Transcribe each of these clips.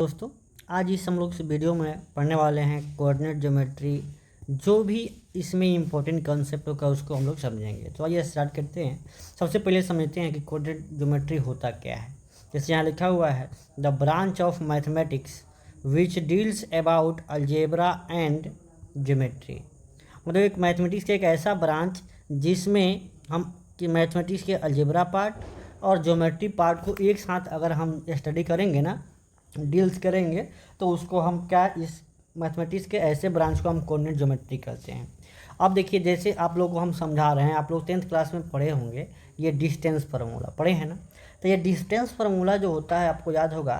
दोस्तों, आज इस हम लोग इस वीडियो में पढ़ने वाले हैं कोऑर्डिनेट ज्योमेट्री। जो भी इसमें इम्पोर्टेंट कंसेप्ट होगा उसको हम लोग समझेंगे। तो आइए स्टार्ट करते हैं। सबसे पहले समझते हैं कि कोऑर्डिनेट ज्योमेट्री होता क्या है। जैसे यहाँ लिखा हुआ है, the branch of mathematics which deals about algebra and geometry. मतलब एक मैथमेटिक्स का एक ऐसा ब्रांच जिसमें हम कि मैथमेटिक्स के अलजेब्रा पार्ट और ज्योमेट्री पार्ट को एक साथ अगर हम स्टडी करेंगे ना, डील्स करेंगे, तो उसको हम क्या, इस मैथमेटिक्स के ऐसे ब्रांच को हम कोऑर्डिनेट ज्योमेट्री कहते हैं। अब देखिए, जैसे आप लोगों को हम समझा रहे हैं, आप लोग 10th क्लास में पढ़े होंगे, ये डिस्टेंस फार्मूला पढ़े हैं ना। तो ये डिस्टेंस फार्मूला जो होता है, आपको याद होगा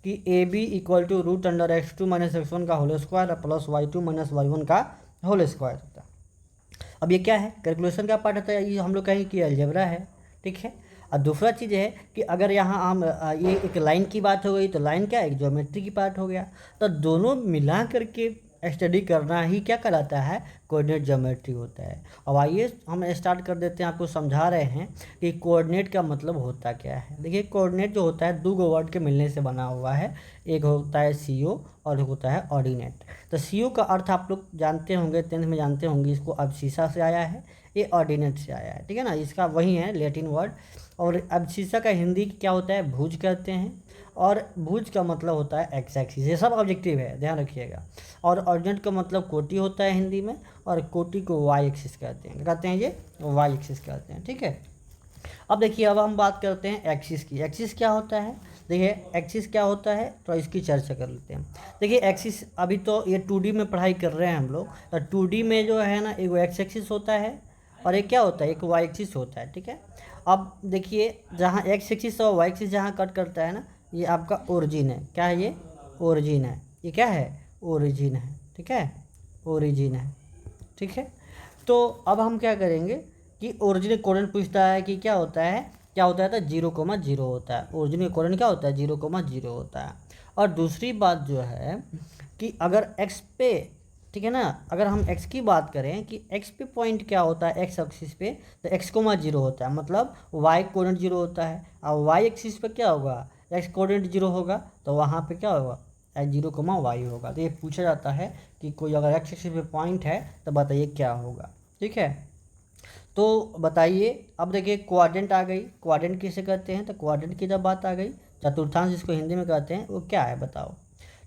कि A B equal to root under x2 minus x1 का whole square plus y2 minus y1 का होल स्क्वायर होता है। अब ये क्या है, कैलकुलेशन का पार्ट होता है, ये हम लोग कहेंगे कि अलजेब्रा है, ठीक है। और दूसरा चीज़ है कि अगर यहाँ हम ये एक लाइन की बात हो गई, तो लाइन क्या है, एक ज्योमेट्री की पार्ट हो गया। तो दोनों मिला करके स्टडी करना ही क्या कहलाता है, कोऑर्डिनेट ज्योमेट्री होता है। अब आइए हम स्टार्ट कर देते हैं, आपको समझा रहे हैं कि कोऑर्डिनेट का मतलब होता क्या है। देखिए, कोऑर्डिनेट जो होता है दो गो वर्ड के मिलने से बना हुआ है। एक होता है CO और एक होता है ऑर्डिनेट। तो CO का अर्थ आप लोग जानते होंगे, 10th में जानते होंगे, इसको अब्सिसा से आया है, ये ऑर्डिनेट से आया है, ठीक है ना। इसका वही है लैटिन वर्ड। और अब्सिसा का हिंदी क्या होता है, भुज कहते हैं। और भुज का मतलब होता है एक्स एक्सिस। ये सब ऑब्जेक्टिव है, ध्यान रखिएगा। और ऑर्डिनेट का मतलब कोटि होता है हिंदी में, और कोटि को वाई एक्सिस कहते हैं। कहते हैं ये वाई एक्सिस कहते हैं, ठीक है। अब देखिए, अब हम बात करते हैं एक्सिस की। एक्सिस क्या होता है, देखिए एक्सिस क्या होता है, तो इसकी चर्चा कर लेते हैं। देखिए एक्सिस, अभी तो ये 2D में पढ़ाई कर रहे हैं हम लोग। तो 2D में जो है ना, एक एक्स एक्सिस होता है और एक क्या होता है, एक वाई एक्सिस होता है, ठीक है। अब देखिए, जहाँ एक्स एक्सिस और वाई एक्सिस जहाँ कट करता है ना, ये आपका ओरिजिन है। क्या है ये, ओरिजिन है। ये क्या है, ओरिजिन है, ठीक है, ओरिजिन है, ठीक है। तो अब हम क्या करेंगे कि ओरिजिन कोऑर्डिनेट पूछता है कि क्या होता है, क्या होता है, तो 0,0 होता है। ओरिजिन का कोऑर्डिनेट क्या होता है, 0,0 होता है। और दूसरी बात जो है कि अगर x पे, ठीक है ना, अगर हम x की बात करें कि x पे पॉइंट क्या होता है, x एक्सिस पे, तो x,0 होता है, मतलब y कोऑर्डिनेट 0 होता है। और y एक्सिस पे क्या होगा, x कोऑर्डिनेट 0 होगा, तो वहाँ पे क्या होगा, 0,y होगा। तो ये पूछा जाता है कि कोई अगर x एक्सिस पे पॉइंट है तो बताइए क्या होगा, ठीक है। तो बताइए, अब देखिए क्वाड्रेंट आ गई। क्वाड्रेंट किसे कहते हैं, तो क्वाड्रेंट की जब बात आ गई, चतुर्थांश जिसको हिंदी में कहते हैं, वो क्या है बताओ।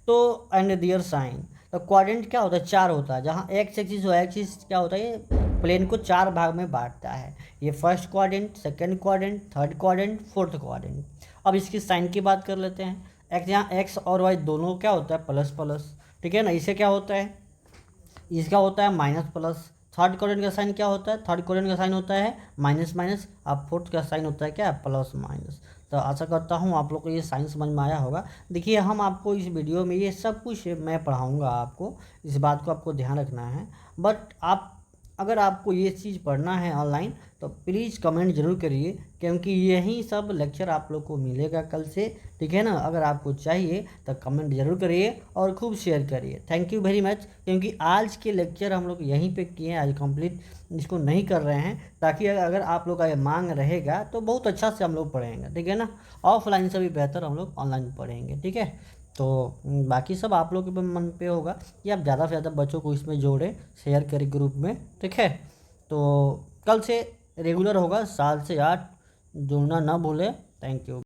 तो एंड दियर साइन, तो क्वाड्रेंट क्या होता है, 4 होता है। जहाँ एक्स एक्सिस वाई एक्सिस क्या होता है, ये प्लेन को 4 भाग में बांटता है। ये first quadrant, second quadrant, third quadrant, fourth quadrant. अब इसकी साइन की बात कर लेते हैं। एक्स, यहाँ एक्स और वाई दोनों क्या होता है, प्लस प्लस, ठीक है ना। इसे क्या होता है, इसका होता है माइनस प्लस। थर्ड क्वाड्रेंट का साइन क्या होता है, थर्ड क्वाड्रेंट का साइन होता है माइनस माइनस। अब फोर्थ का साइन होता है क्या, प्लस माइनस। तो आशा करता हूँ आप लोग को ये साइन समझ में आया होगा। देखिए, हम आपको इस वीडियो में ये सब कुछ मैं पढ़ाऊँगा आपको, इस बात को आपको ध्यान रखना है। बट आप, अगर आपको ये चीज़ पढ़ना है ऑनलाइन, तो प्लीज़ कमेंट ज़रूर करिए, क्योंकि यही सब लेक्चर आप लोग को मिलेगा कल से, ठीक है ना। अगर आपको चाहिए तो कमेंट ज़रूर करिए और खूब शेयर करिए। Thank you very much. क्योंकि आज के लेक्चर हम लोग यहीं पे किए हैं, आज कंप्लीट इसको नहीं कर रहे हैं, ताकि अगर आप लोग का ये मांग रहेगा तो बहुत अच्छा से हम लोग पढ़ेंगे, ठीक है ना। ऑफलाइन से भी बेहतर हम लोग ऑनलाइन पढ़ेंगे, ठीक है। तो बाकी सब आप लोग के मन पे होगा कि आप ज़्यादा से ज़्यादा बच्चों को इसमें जोड़ें, शेयर करें ग्रुप में, ठीक है। तो कल से रेगुलर होगा 7 से 8, जुड़ना ना भूलें। Thank you.